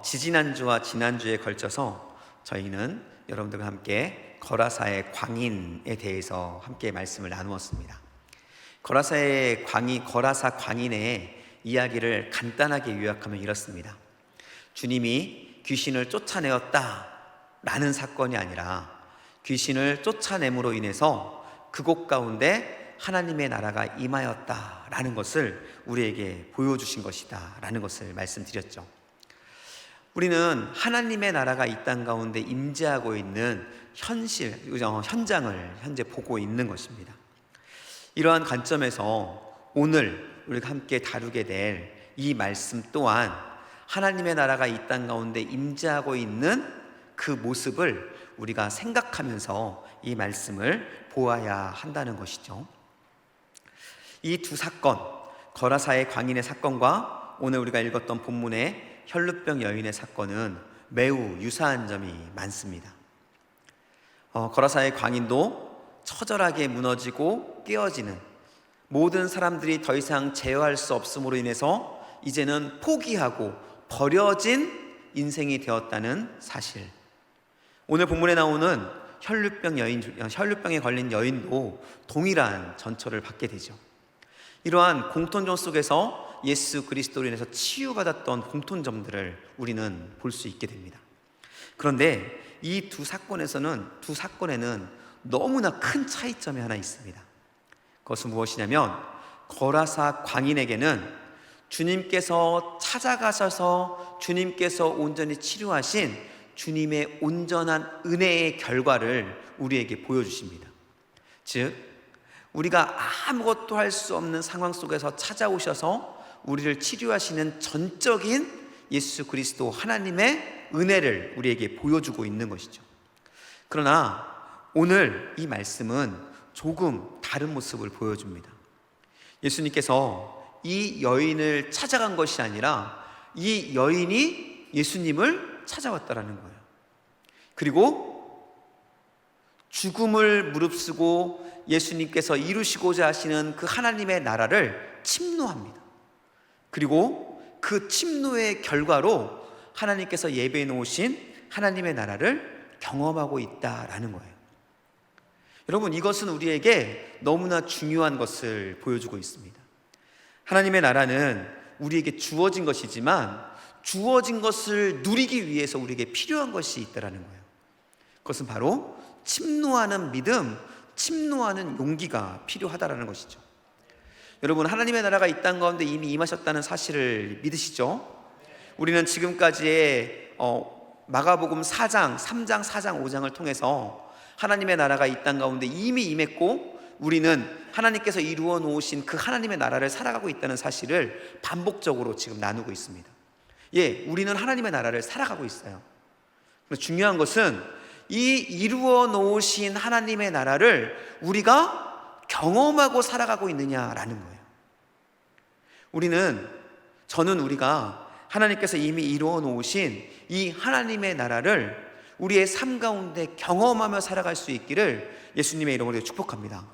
지지난주와 지난주에 걸쳐서 저희는 여러분들과 함께 거라사의 광인에 대해서 함께 말씀을 나누었습니다. 거라사 광인의 이야기를 간단하게 요약하면 이렇습니다. 주님이 귀신을 쫓아내었다라는 사건이 아니라 귀신을 쫓아냄으로 인해서 그곳 가운데 하나님의 나라가 임하였다라는 것을 우리에게 보여주신 것이다 라는 것을 말씀드렸죠. 우리는 하나님의 나라가 이 땅 가운데 임재하고 있는 현장을 현재 보고 있는 것입니다. 이러한 관점에서 오늘 우리가 함께 다루게 될 이 말씀 또한 하나님의 나라가 이 땅 가운데 임재하고 있는 그 모습을 우리가 생각하면서 이 말씀을 보아야 한다는 것이죠. 이 두 사건, 거라사의 광인의 사건과 오늘 우리가 읽었던 본문의 혈루병 여인의 사건은 매우 유사한 점이 많습니다. 거라사의 광인도 처절하게 무너지고 깨어지는, 모든 사람들이 더 이상 제어할 수 없음으로 인해서 이제는 포기하고 버려진 인생이 되었다는 사실. 오늘 본문에 나오는 혈루병에 걸린 여인도 동일한 전처를 받게 되죠. 이러한 공통점 속에서 예수 그리스도로 인해서 치유받았던 공통점들을 우리는 볼 수 있게 됩니다. 그런데 이 두 사건에는 너무나 큰 차이점이 하나 있습니다. 그것은 무엇이냐면, 거라사 광인에게는 주님께서 찾아가셔서 주님께서 온전히 치료하신 주님의 온전한 은혜의 결과를 우리에게 보여주십니다. 즉, 우리가 아무것도 할 수 없는 상황 속에서 찾아오셔서 우리를 치료하시는 전적인 예수 그리스도 하나님의 은혜를 우리에게 보여주고 있는 것이죠. 그러나 오늘 이 말씀은 조금 다른 모습을 보여줍니다. 예수님께서 이 여인을 찾아간 것이 아니라 이 여인이 예수님을 찾아왔다라는 거예요. 그리고 죽음을 무릅쓰고 예수님께서 이루시고자 하시는 그 하나님의 나라를 침노합니다. 그리고 그 침노의 결과로 하나님께서 예배해 놓으신 하나님의 나라를 경험하고 있다라는 거예요. 여러분, 이것은 우리에게 너무나 중요한 것을 보여주고 있습니다. 하나님의 나라는 우리에게 주어진 것이지만 주어진 것을 누리기 위해서 우리에게 필요한 것이 있다라는 거예요. 그것은 바로 침노하는 믿음, 침노하는 용기가 필요하다라는 것이죠. 여러분, 하나님의 나라가 이 땅 가운데 이미 임하셨다는 사실을 믿으시죠? 우리는 지금까지의 마가복음 4장, 3장, 4장, 5장을 통해서 하나님의 나라가 이 땅 가운데 이미 임했고 우리는 하나님께서 이루어 놓으신 그 하나님의 나라를 살아가고 있다는 사실을 반복적으로 지금 나누고 있습니다. 우리는 하나님의 나라를 살아가고 있어요. 그런데 중요한 것은 이 이루어 놓으신 하나님의 나라를 우리가 경험하고 살아가고 있느냐라는 거예요. 저는 우리가 하나님께서 이미 이루어 놓으신 이 하나님의 나라를 우리의 삶 가운데 경험하며 살아갈 수 있기를 예수님의 이름으로 축복합니다.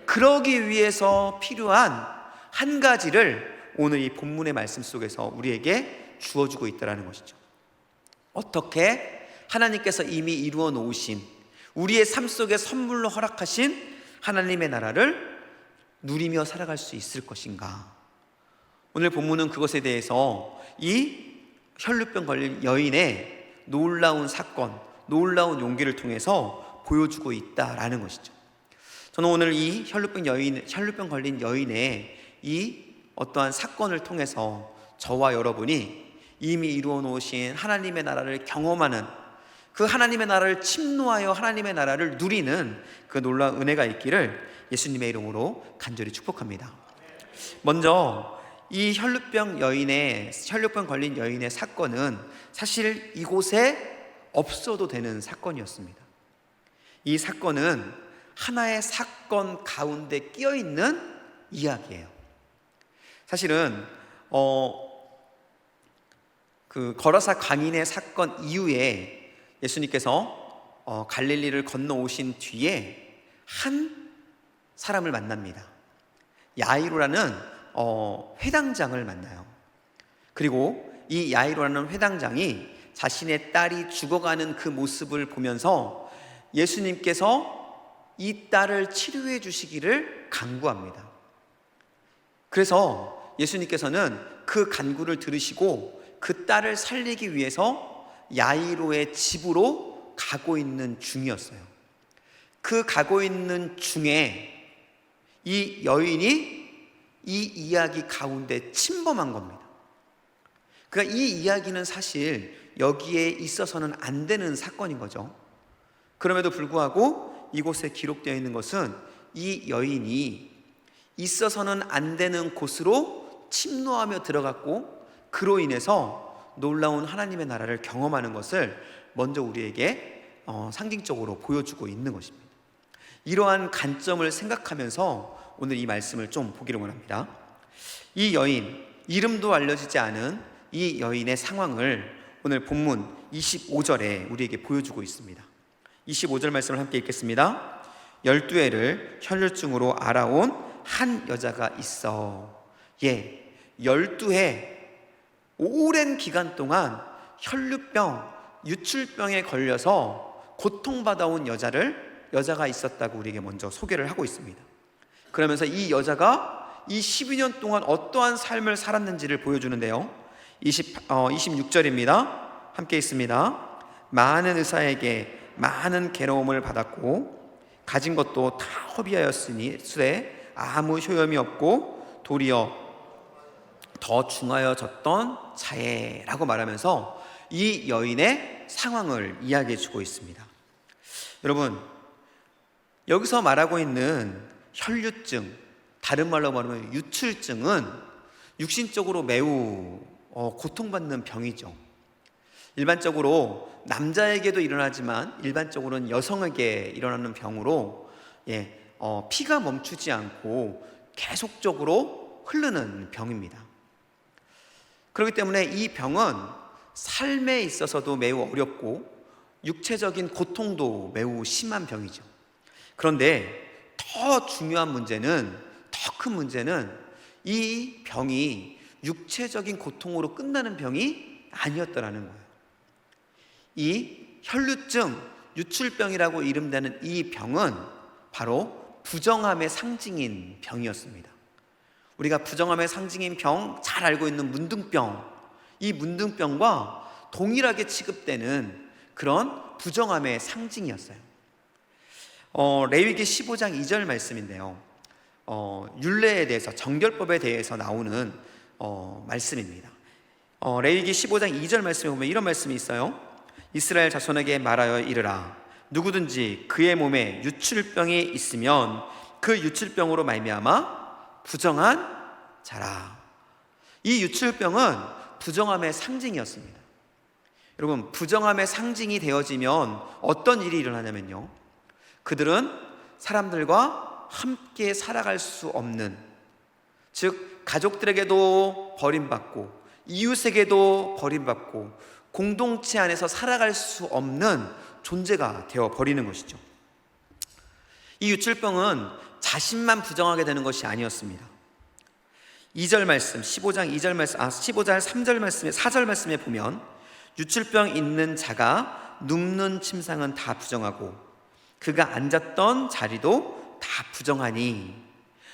그러기 위해서 필요한 한 가지를 오늘 이 본문의 말씀 속에서 우리에게 주어주고 있다는 것이죠. 어떻게 하나님께서 이미 이루어 놓으신 우리의 삶 속에 선물로 허락하신 하나님의 나라를 누리며 살아갈 수 있을 것인가? 오늘 본문은 그것에 대해서 이 혈루병 걸린 여인의 놀라운 사건, 놀라운 용기를 통해서 보여주고 있다라는 것이죠. 저는 오늘 이 혈루병 걸린 여인의 이 어떠한 사건을 통해서 저와 여러분이 이미 이루어 놓으신 하나님의 나라를 경험하는, 그 하나님의 나라를 침노하여 하나님의 나라를 누리는 그 놀라운 은혜가 있기를 예수님의 이름으로 간절히 축복합니다. 먼저 이 혈루병 걸린 여인의 사건은 사실 이곳에 없어도 되는 사건이었습니다. 이 사건은 하나의 사건 가운데 끼어 있는 이야기예요. 사실은 그 거라사 광인의 사건 이후에 예수님께서 갈릴리를 건너오신 뒤에 한 사람을 만납니다. 야이로라는 회당장을 만나요. 그리고 이 야이로라는 회당장이 자신의 딸이 죽어가는 그 모습을 보면서 예수님께서 이 딸을 치료해 주시기를 간구합니다. 그래서 예수님께서는 그 간구를 들으시고 그 딸을 살리기 위해서 야이로의 집으로 가고 있는 중이었어요. 그 가고 있는 중에 이 여인이 이 이야기 가운데 침범한 겁니다. 그러니까 이 이야기는 사실 여기에 있어서는 안 되는 사건인 거죠. 그럼에도 불구하고 이곳에 기록되어 있는 것은 이 여인이 있어서는 안 되는 곳으로 침노하며 들어갔고 그로 인해서 놀라운 하나님의 나라를 경험하는 것을 먼저 우리에게 상징적으로 보여주고 있는 것입니다. 이러한 관점을 생각하면서 오늘 이 말씀을 좀 보기를 원합니다. 이 여인, 이름도 알려지지 않은 이 여인의 상황을 오늘 본문 25절에 우리에게 보여주고 있습니다. 25절 말씀을 함께 읽겠습니다. 12해를 혈류증으로 알아온 한 여자가 있어. 12해 오랜 기간 동안 혈류병, 유출병에 걸려서 고통받아온 여자가 있었다고 우리에게 먼저 소개를 하고 있습니다. 그러면서 이 여자가 이 12년 동안 어떠한 삶을 살았는지를 보여주는데요. 26절입니다. 함께 있습니다. 많은 의사에게 많은 괴로움을 받았고 가진 것도 다 허비하였으니 수에 아무 효염이 없고 도리어 더 중하여졌던 자예라고 말하면서 이 여인의 상황을 이야기해 주고 있습니다. 여러분, 여기서 말하고 있는 혈류증, 다른 말로 말하면 유출증은 육신적으로 매우 고통받는 병이죠. 일반적으로 남자에게도 일어나지만 일반적으로는 여성에게 일어나는 병으로 피가 멈추지 않고 계속적으로 흐르는 병입니다. 그렇기 때문에 이 병은 삶에 있어서도 매우 어렵고 육체적인 고통도 매우 심한 병이죠. 그런데 더 중요한 문제는, 더 큰 문제는 이 병이 육체적인 고통으로 끝나는 병이 아니었더라는 거예요. 이 혈류증, 유출병이라고 이름되는 이 병은 바로 부정함의 상징인 병이었습니다. 우리가 부정함의 상징인 병, 잘 알고 있는 문둥병, 이 문둥병과 동일하게 취급되는 그런 부정함의 상징이었어요. 레위기 15장 2절 말씀인데요. 율례에 대해서, 정결법에 대해서 나오는 말씀입니다. 레위기 15장 2절 말씀에 보면 이런 말씀이 있어요. 이스라엘 자손에게 말하여 이르라. 누구든지 그의 몸에 유출병이 있으면 그 유출병으로 말미암아 부정한 자라. 이 유출병은 부정함의 상징이었습니다. 여러분, 부정함의 상징이 되어지면 어떤 일이 일어나냐면요, 그들은 사람들과 함께 살아갈 수 없는, 즉 가족들에게도 버림받고 이웃에게도 버림받고 공동체 안에서 살아갈 수 없는 존재가 되어버리는 것이죠. 이 유출병은 자신만 부정하게 되는 것이 아니었습니다. 2절 말씀, 15장 2절 말씀, 15장 3절 말씀에, 4절 말씀에 보면 유출병 있는 자가 눕는 침상은 다 부정하고 그가 앉았던 자리도 다 부정하니,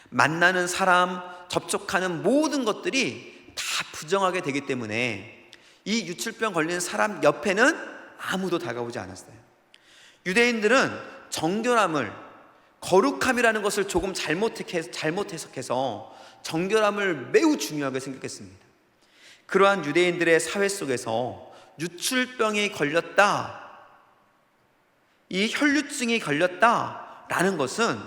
만나는 사람, 접촉하는 모든 것들이 다 부정하게 되기 때문에 이 유출병 걸린 사람 옆에는 아무도 다가오지 않았어요. 유대인들은 정결함을, 거룩함이라는 것을 조금 잘못 해석해서 정결함을 매우 중요하게 생각했습니다. 그러한 유대인들의 사회 속에서 유출병이 걸렸다, 이 혈류증이 걸렸다라는 것은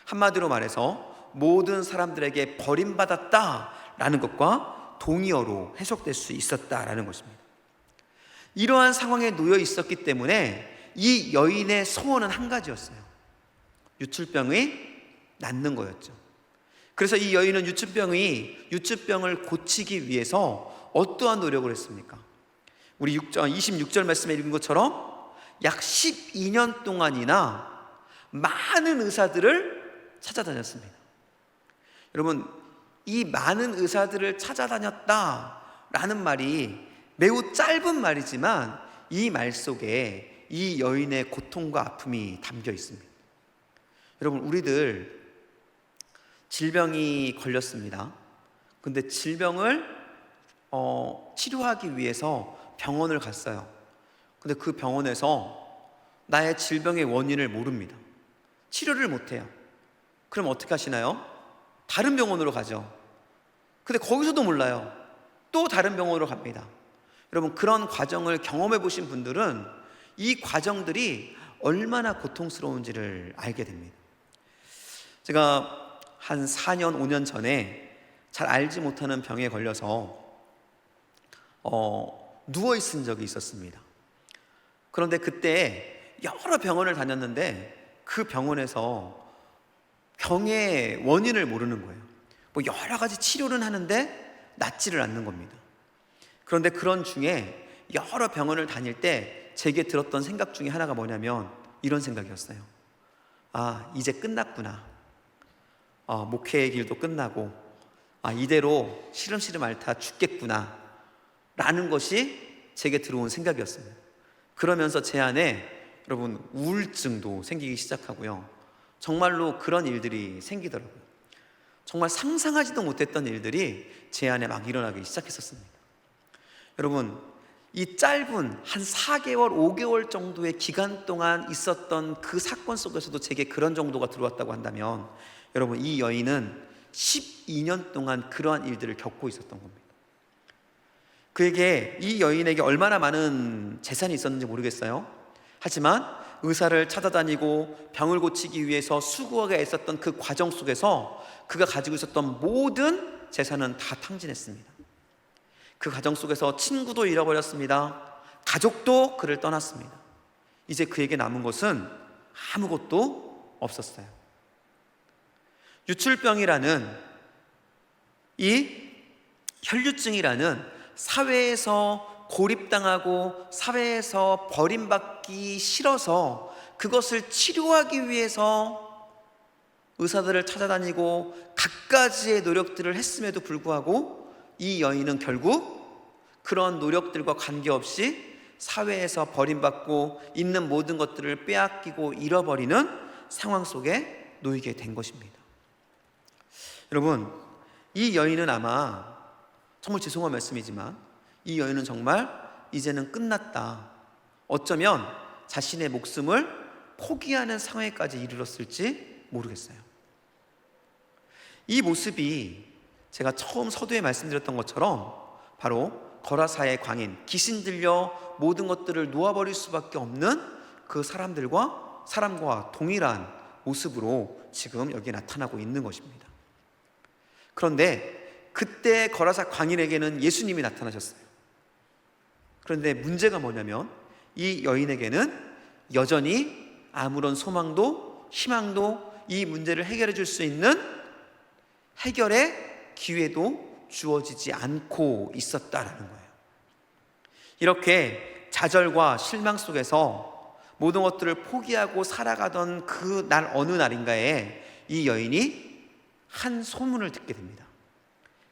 한마디로 말해서 모든 사람들에게 버림받았다라는 것과 동의어로 해석될 수 있었다라는 것입니다. 이러한 상황에 놓여 있었기 때문에 이 여인의 소원은 한 가지였어요. 유출병이 낫는 거였죠. 그래서 이 여인은 유출병을 고치기 위해서 어떠한 노력을 했습니까? 우리 26절 말씀에 읽은 것처럼 약 12년 동안이나 많은 의사들을 찾아다녔습니다. 여러분, 이 많은 의사들을 찾아다녔다라는 말이 매우 짧은 말이지만 이 말 속에 이 여인의 고통과 아픔이 담겨 있습니다. 여러분, 우리들 질병이 걸렸습니다. 근데 질병을 치료하기 위해서 병원을 갔어요. 근데 그 병원에서 나의 질병의 원인을 모릅니다. 치료를 못해요. 그럼 어떻게 하시나요? 다른 병원으로 가죠. 근데 거기서도 몰라요. 또 다른 병원으로 갑니다. 여러분, 그런 과정을 경험해 보신 분들은 이 과정들이 얼마나 고통스러운지를 알게 됩니다. 제가 한 4년, 5년 전에 잘 알지 못하는 병에 걸려서 누워있은 적이 있었습니다. 그런데 그때 여러 병원을 다녔는데 그 병원에서 병의 원인을 모르는 거예요. 뭐 여러 가지 치료는 하는데 낫지를 않는 겁니다. 그런데 그런 중에 여러 병원을 다닐 때 제게 들었던 생각 중에 하나가 뭐냐면 이런 생각이었어요. 아, 이제 끝났구나. 목회의 길도 끝나고 이대로 시름시름 앓다 죽겠구나 라는 것이 제게 들어온 생각이었습니다. 그러면서 제 안에 여러분 우울증도 생기기 시작하고요, 정말로 그런 일들이 생기더라고요. 정말 상상하지도 못했던 일들이 제 안에 막 일어나기 시작했었습니다. 여러분, 이 짧은 한 4개월, 5개월 정도의 기간 동안 있었던 그 사건 속에서도 제게 그런 정도가 들어왔다고 한다면 여러분, 이 여인은 12년 동안 그러한 일들을 겪고 있었던 겁니다. 이 여인에게 얼마나 많은 재산이 있었는지 모르겠어요. 하지만 의사를 찾아다니고 병을 고치기 위해서 수고하게 애썼던 그 과정 속에서 그가 가지고 있었던 모든 재산은 다 탕진했습니다. 그 과정 속에서 친구도 잃어버렸습니다. 가족도 그를 떠났습니다. 이제 그에게 남은 것은 아무것도 없었어요. 유출병이라는 이 혈류증이라는 사회에서 고립당하고 사회에서 버림받기 싫어서 그것을 치료하기 위해서 의사들을 찾아다니고 갖가지의 노력들을 했음에도 불구하고 이 여인은 결국 그런 노력들과 관계없이 사회에서 버림받고 있는 모든 것들을 빼앗기고 잃어버리는 상황 속에 놓이게 된 것입니다. 여러분, 이 여인은 아마 정말 죄송한 말씀이지만 이 여인은 정말 이제는 끝났다, 어쩌면 자신의 목숨을 포기하는 상황까지 이르렀을지 모르겠어요. 이 모습이 제가 처음 서두에 말씀드렸던 것처럼 바로 거라사의 광인, 귀신 들려 모든 것들을 놓아버릴 수밖에 없는 그 사람과 동일한 모습으로 지금 여기에 나타나고 있는 것입니다. 그런데 그때 거라사 광인에게는 예수님이 나타나셨어요. 그런데 문제가 뭐냐면 이 여인에게는 여전히 아무런 소망도 희망도 이 문제를 해결해 줄 수 있는 해결의 기회도 주어지지 않고 있었다라는 거예요. 이렇게 좌절과 실망 속에서 모든 것들을 포기하고 살아가던 그 날 어느 날인가에 이 여인이 한 소문을 듣게 됩니다.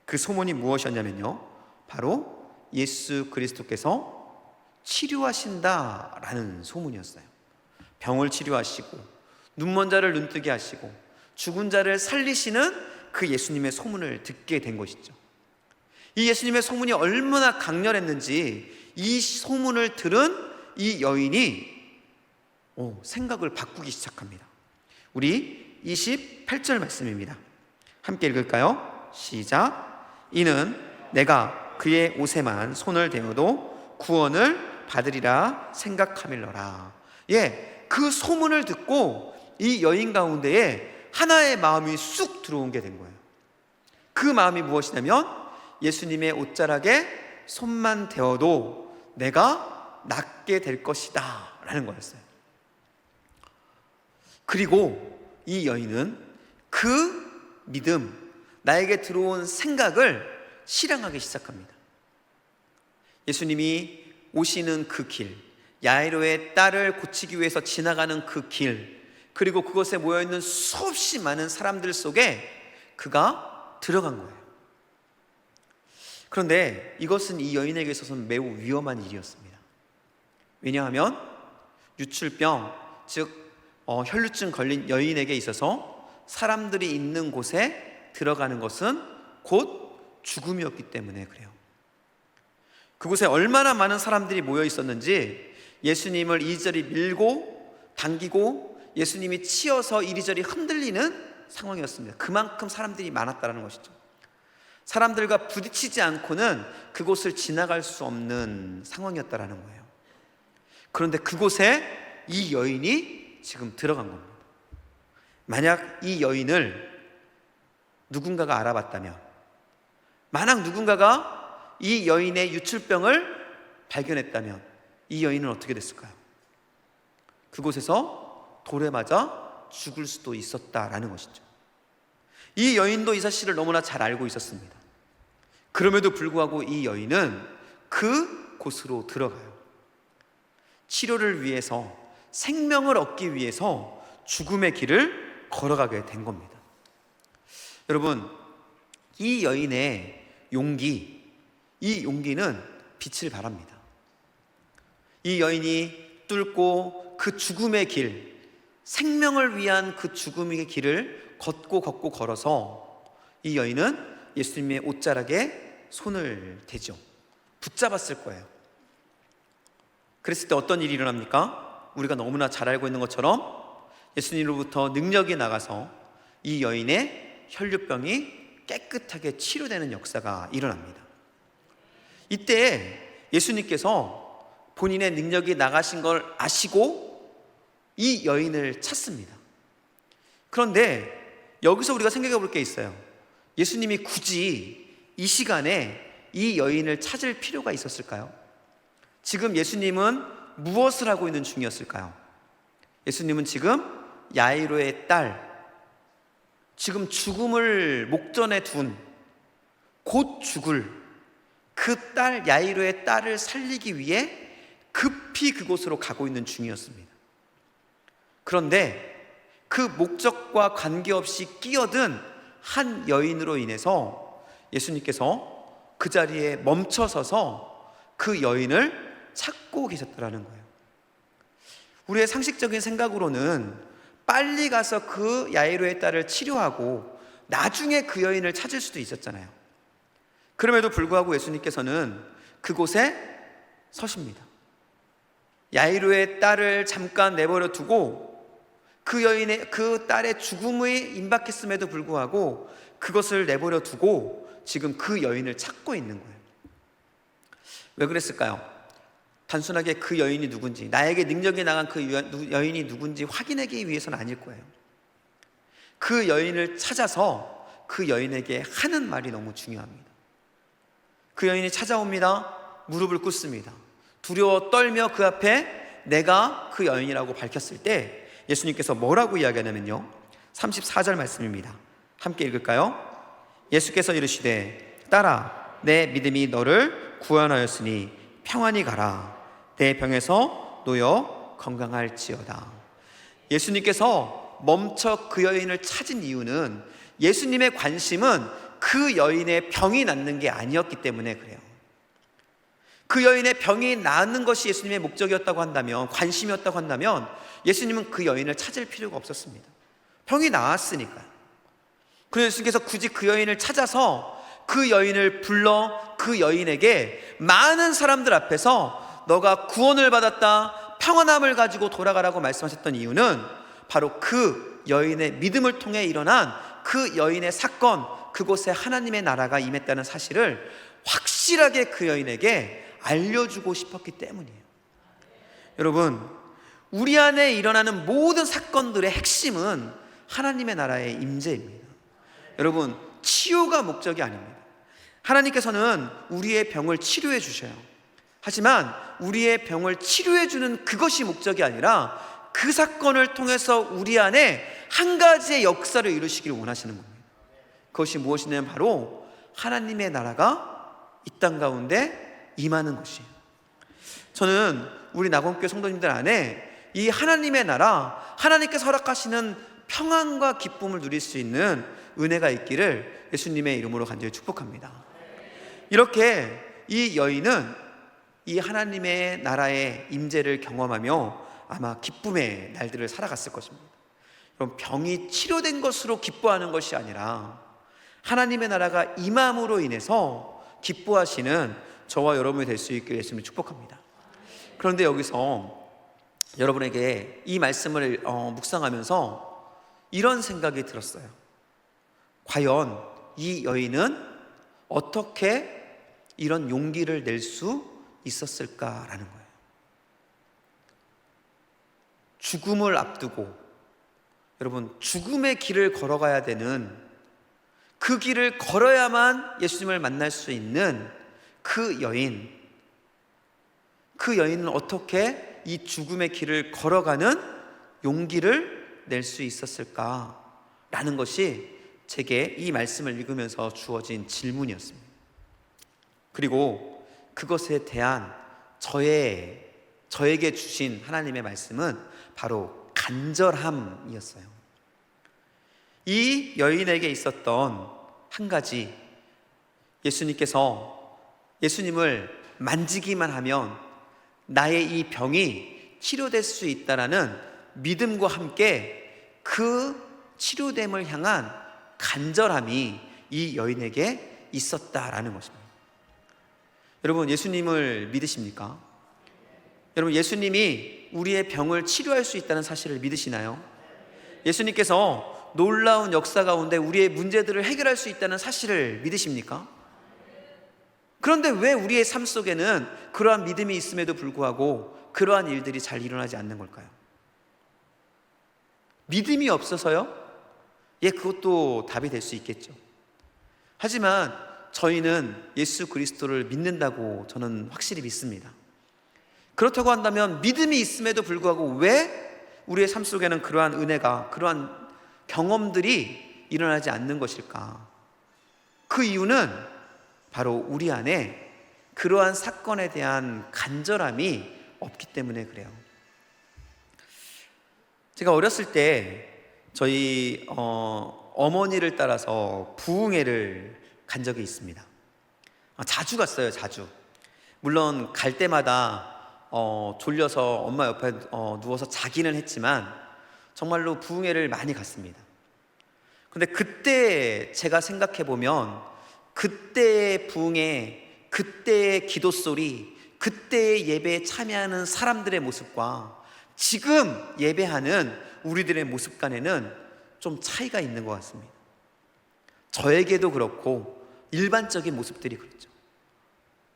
그 소문이 무엇이었냐면요, 바로 예수 그리스도께서 치료하신다라는 소문이었어요. 병을 치료하시고 눈먼 자를 눈뜨게 하시고 죽은 자를 살리시는 그 예수님의 소문을 듣게 된 것이죠. 이 예수님의 소문이 얼마나 강렬했는지 이 소문을 들은 이 여인이 생각을 바꾸기 시작합니다. 우리 28절 말씀입니다. 함께 읽을까요? 시작. 이는 내가 그의 옷에만 손을 대어도 구원을 받으리라 생각함일러라. 그 소문을 듣고 이 여인 가운데에 하나의 마음이 쑥 들어온 게 된 거예요. 그 마음이 무엇이냐면 예수님의 옷자락에 손만 대어도 내가 낫게 될 것이다 라는 거였어요. 그리고 이 여인은 그 믿음, 나에게 들어온 생각을 실행하기 시작합니다. 예수님이 오시는 그 길, 야이로의 딸을 고치기 위해서 지나가는 그 길, 그리고 그곳에 모여있는 수없이 많은 사람들 속에 그가 들어간 거예요. 그런데 이것은 이 여인에게 있어서는 매우 위험한 일이었습니다. 왜냐하면 유출병, 즉 혈루증 걸린 여인에게 있어서 사람들이 있는 곳에 들어가는 것은 곧 죽음이었기 때문에 그래요. 그곳에 얼마나 많은 사람들이 모여 있었는지 예수님을 이리저리 밀고 당기고 예수님이 치여서 이리저리 흔들리는 상황이었습니다. 그만큼 사람들이 많았다는 것이죠. 사람들과 부딪히지 않고는 그곳을 지나갈 수 없는 상황이었다는 거예요. 그런데 그곳에 이 여인이 지금 들어간 겁니다. 만약 이 여인을 누군가가 알아봤다면, 만약 누군가가 이 여인의 유출병을 발견했다면 이 여인은 어떻게 됐을까요? 그곳에서 돌에 맞아 죽을 수도 있었다라는 것이죠. 이 여인도 이 사실을 너무나 잘 알고 있었습니다. 그럼에도 불구하고 이 여인은 그 곳으로 들어가요. 치료를 위해서, 생명을 얻기 위해서 죽음의 길을 걸어가게 된 겁니다. 여러분, 이 여인의 용기, 이 용기는 빛을 발합니다. 이 여인이 뚫고 그 죽음의 길, 생명을 위한 그 죽음의 길을 걷고 걸어서 이 여인은 예수님의 옷자락에 손을 대죠. 붙잡았을 거예요. 그랬을 때 어떤 일이 일어납니까? 우리가 너무나 잘 알고 있는 것처럼 예수님으로부터 능력이 나가서 이 여인의 혈류병이 깨끗하게 치료되는 역사가 일어납니다. 이때 예수님께서 본인의 능력이 나가신 걸 아시고 이 여인을 찾습니다. 그런데 여기서 우리가 생각해 볼 게 있어요. 예수님이 굳이 이 시간에 이 여인을 찾을 필요가 있었을까요? 지금 예수님은 무엇을 하고 있는 중이었을까요? 예수님은 지금 야이로의 딸, 지금 죽음을 목전에 둔, 곧 죽을 그 딸, 야이로의 딸을 살리기 위해 급히 그곳으로 가고 있는 중이었습니다. 그런데 그 목적과 관계없이 끼어든 한 여인으로 인해서 예수님께서 그 자리에 멈춰서서 그 여인을 찾고 계셨다는 거예요. 우리의 상식적인 생각으로는 빨리 가서 그 야이로의 딸을 치료하고 나중에 그 여인을 찾을 수도 있었잖아요. 그럼에도 불구하고 예수님께서는 그곳에 서십니다. 야이로의 딸을 잠깐 내버려 두고 그 여인의, 그 딸의 죽음이 임박했음에도 불구하고 그것을 내버려 두고 지금 그 여인을 찾고 있는 거예요. 왜 그랬을까요? 단순하게 그 여인이 누군지, 나에게 능력이 나간 그 여인이 누군지 확인하기 위해서는 아닐 거예요. 그 여인을 찾아서 그 여인에게 하는 말이 너무 중요합니다. 그 여인이 찾아옵니다. 무릎을 꿇습니다. 두려워 떨며 그 앞에 내가 그 여인이라고 밝혔을 때 예수님께서 뭐라고 이야기하냐면요, 34절 말씀입니다. 함께 읽을까요? 예수께서 이르시되 딸아, 내 믿음이 너를 구원하였으니 평안히 가라. 내 병에서 놓여 건강할지어다. 예수님께서 멈춰 그 여인을 찾은 이유는 예수님의 관심은 그 여인의 병이 낫는 게 아니었기 때문에 그래요. 그 여인의 병이 나는 것이 예수님의 목적이었다고 한다면, 관심이었다고 한다면 예수님은 그 여인을 찾을 필요가 없었습니다. 병이 나았으니까요. 그래서 예수님께서 굳이 그 여인을 찾아서 그 여인을 불러 그 여인에게 많은 사람들 앞에서 너가 구원을 받았다, 평안함을 가지고 돌아가라고 말씀하셨던 이유는 바로 그 여인의 믿음을 통해 일어난 그 여인의 사건, 그곳에 하나님의 나라가 임했다는 사실을 확실하게 그 여인에게 알려주고 싶었기 때문이에요. 여러분, 우리 안에 일어나는 모든 사건들의 핵심은 하나님의 나라의 임재입니다. 여러분, 치유가 목적이 아닙니다. 하나님께서는 우리의 병을 치료해 주셔요. 하지만 우리의 병을 치료해 주는 그것이 목적이 아니라 그 사건을 통해서 우리 안에 한 가지의 역사를 이루시기를 원하시는 겁니다. 그것이 무엇이냐면 바로 하나님의 나라가 이 땅 가운데 임하는 것이에요. 저는 우리 낙원교회 성도님들 안에 이 하나님의 나라, 하나님께서 허락하시는 평안과 기쁨을 누릴 수 있는 은혜가 있기를 예수님의 이름으로 간절히 축복합니다. 이렇게 이 여인은 이 하나님의 나라의 임재를 경험하며 아마 기쁨의 날들을 살아갔을 것입니다. 그럼 병이 치료된 것으로 기뻐하는 것이 아니라 하나님의 나라가 임함으로 인해서 기뻐하시는 저와 여러분이 될 수 있기를 예수님을 축복합니다. 그런데 여기서 여러분에게 이 말씀을 묵상하면서 이런 생각이 들었어요. 과연 이 여인은 어떻게 이런 용기를 낼 수 있었을까라는 거예요. 죽음을 앞두고, 여러분, 죽음의 길을 걸어가야 되는, 그 길을 걸어야만 예수님을 만날 수 있는 그 여인은 어떻게 이 죽음의 길을 걸어가는 용기를 낼 수 있었을까라는 것이 제게 이 말씀을 읽으면서 주어진 질문이었습니다. 그리고 그것에 대한 저에게 주신 하나님의 말씀은 바로 간절함이었어요. 이 여인에게 있었던 한 가지, 예수님을 만지기만 하면 나의 이 병이 치료될 수 있다라는 믿음과 함께 그 치료됨을 향한 간절함이 이 여인에게 있었다라는 것입니다. 여러분, 예수님을 믿으십니까? 여러분, 예수님이 우리의 병을 치료할 수 있다는 사실을 믿으시나요? 예수님께서 놀라운 역사 가운데 우리의 문제들을 해결할 수 있다는 사실을 믿으십니까? 그런데 왜 우리의 삶 속에는 그러한 믿음이 있음에도 불구하고 그러한 일들이 잘 일어나지 않는 걸까요? 믿음이 없어서요? 그것도 답이 될 수 있겠죠. 하지만 저희는 예수 그리스도를 믿는다고 저는 확실히 믿습니다. 그렇다고 한다면 믿음이 있음에도 불구하고 왜 우리의 삶 속에는 그러한 은혜가, 그러한 경험들이 일어나지 않는 것일까? 그 이유는 바로 우리 안에 그러한 사건에 대한 간절함이 없기 때문에 그래요. 제가 어렸을 때 저희 어머니를 따라서 부흥회를 간 적이 있습니다. 자주 갔어요, 자주. 물론 갈 때마다 졸려서 엄마 옆에 누워서 자기는 했지만 정말로 부흥회를 많이 갔습니다. 근데 그때 제가 생각해 보면 그때의 부흥회, 그때의 기도 소리, 그때의 예배에 참여하는 사람들의 모습과 지금 예배하는 우리들의 모습 간에는 좀 차이가 있는 것 같습니다. 저에게도 그렇고 일반적인 모습들이 그렇죠.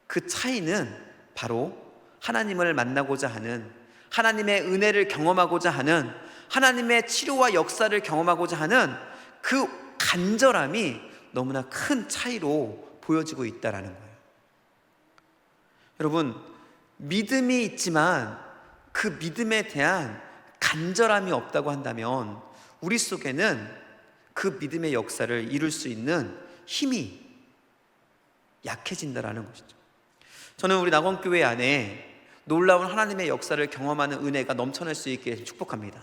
그 차이는 바로 하나님을 만나고자 하는, 하나님의 은혜를 경험하고자 하는, 하나님의 치료와 역사를 경험하고자 하는 그 간절함이 너무나 큰 차이로 보여지고 있다는 거예요. 여러분, 믿음이 있지만 그 믿음에 대한 간절함이 없다고 한다면 우리 속에는 그 믿음의 역사를 이룰 수 있는 힘이 약해진다는 것이죠. 저는 우리 낙원교회 안에 놀라운 하나님의 역사를 경험하는 은혜가 넘쳐날 수 있게 축복합니다.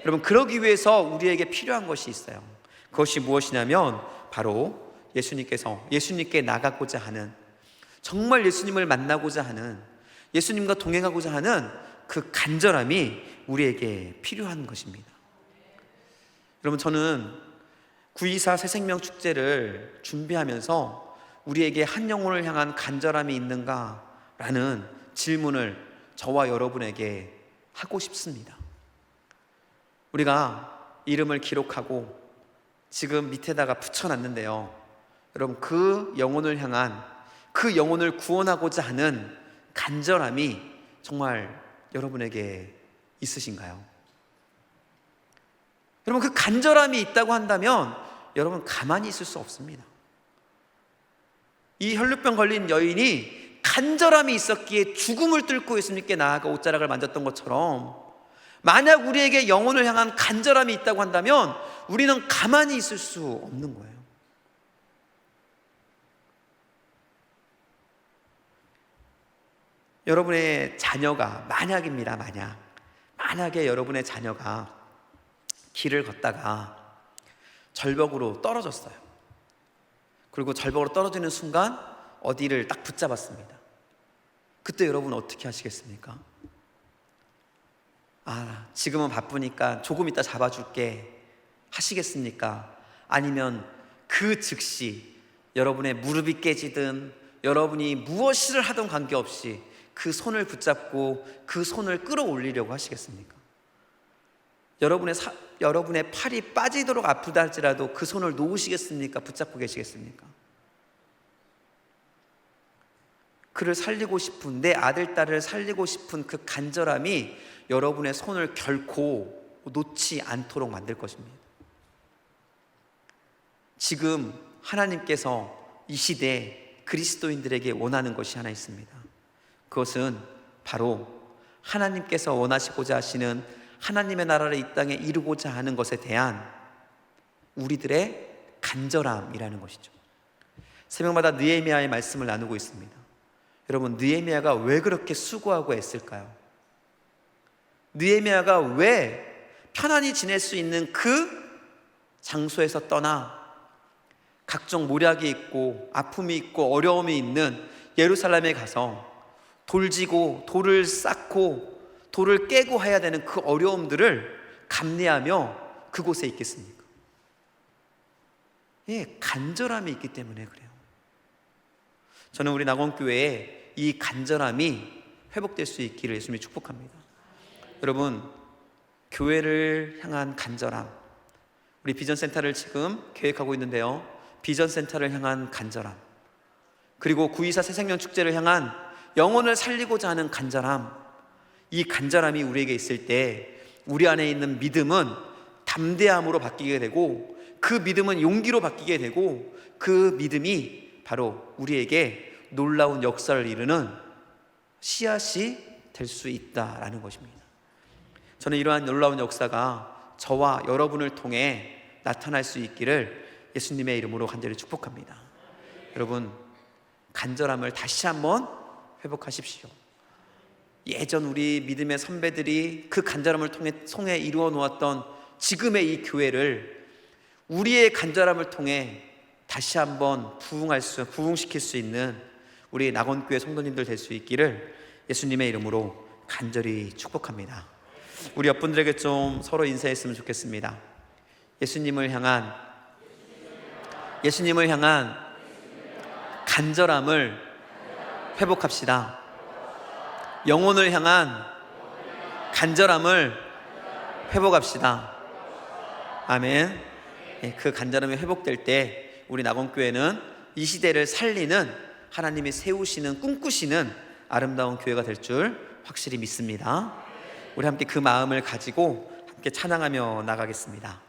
여러분, 그러기 위해서 우리에게 필요한 것이 있어요. 그것이 무엇이냐면 바로 예수님께 나가고자 하는, 정말 예수님을 만나고자 하는, 예수님과 동행하고자 하는 그 간절함이 우리에게 필요한 것입니다. 여러분, 저는 924 새생명 축제를 준비하면서 우리에게 한 영혼을 향한 간절함이 있는가라는 질문을 저와 여러분에게 하고 싶습니다. 우리가 이름을 기록하고 지금 밑에다가 붙여놨는데요, 여러분, 그 영혼을 향한, 그 영혼을 구원하고자 하는 간절함이 정말 여러분에게 있으신가요? 여러분, 그 간절함이 있다고 한다면 여러분 가만히 있을 수 없습니다. 이 혈루병 걸린 여인이 간절함이 있었기에 죽음을 뚫고 예수님께 나아가 옷자락을 만졌던 것처럼, 만약 우리에게 영혼을 향한 간절함이 있다고 한다면 우리는 가만히 있을 수 없는 거예요. 여러분의 자녀가, 만약입니다, 만약에 여러분의 자녀가 길을 걷다가 절벽으로 떨어졌어요. 그리고 절벽으로 떨어지는 순간 어디를 딱 붙잡았습니다. 그때 여러분 어떻게 하시겠습니까? 지금은 바쁘니까 조금 이따 잡아줄게 하시겠습니까? 아니면 그 즉시 여러분의 무릎이 깨지든 여러분이 무엇을 하든 관계없이 그 손을 붙잡고 그 손을 끌어올리려고 하시겠습니까? 여러분의 팔이 빠지도록 아프다 할지라도 그 손을 놓으시겠습니까? 붙잡고 계시겠습니까? 그를 살리고 싶은, 내 아들, 딸을 살리고 싶은 그 간절함이 여러분의 손을 결코 놓지 않도록 만들 것입니다. 지금 하나님께서 이 시대에 그리스도인들에게 원하는 것이 하나 있습니다. 그것은 바로 하나님께서 원하시고자 하시는 하나님의 나라를 이 땅에 이루고자 하는 것에 대한 우리들의 간절함이라는 것이죠. 새벽마다 느헤미야의 말씀을 나누고 있습니다. 여러분, 느헤미야가 왜 그렇게 수고하고 애쓸까요? 느헤미야가 왜 편안히 지낼 수 있는 그 장소에서 떠나 각종 모략이 있고 아픔이 있고 어려움이 있는 예루살렘에 가서 돌지고 돌을 쌓고 돌을 깨고 해야 되는 그 어려움들을 감내하며 그곳에 있겠습니까? 간절함이 있기 때문에 그래요. 저는 우리 낙원교회에 이 간절함이 회복될 수 있기를 예수님이 축복합니다. 여러분, 교회를 향한 간절함, 우리 비전센터를 지금 계획하고 있는데요, 비전센터를 향한 간절함, 그리고 9.24 새생명축제를 향한 영혼을 살리고자 하는 간절함, 이 간절함이 우리에게 있을 때 우리 안에 있는 믿음은 담대함으로 바뀌게 되고, 그 믿음은 용기로 바뀌게 되고, 그 믿음이 바로 우리에게 놀라운 역사를 이루는 씨앗이 될 수 있다라는 것입니다. 저는 이러한 놀라운 역사가 저와 여러분을 통해 나타날 수 있기를 예수님의 이름으로 간절히 축복합니다. 여러분, 간절함을 다시 한번 회복하십시오. 예전 우리 믿음의 선배들이 그 간절함을 통해 이루어 놓았던 지금의 이 교회를 우리의 간절함을 통해 다시 한번 부흥시킬 수 있는 우리 낙원교회 성도님들 될 수 있기를 예수님의 이름으로 간절히 축복합니다. 우리 옆분들에게 좀 서로 인사했으면 좋겠습니다. 예수님을 향한 간절함을 회복합시다. 영혼을 향한 간절함을 회복합시다. 아멘. 그 간절함이 회복될 때 우리 낙원교회는 이 시대를 살리는, 하나님이 세우시는, 꿈꾸시는 아름다운 교회가 될 줄 확실히 믿습니다. 우리 함께 그 마음을 가지고 함께 찬양하며 나가겠습니다.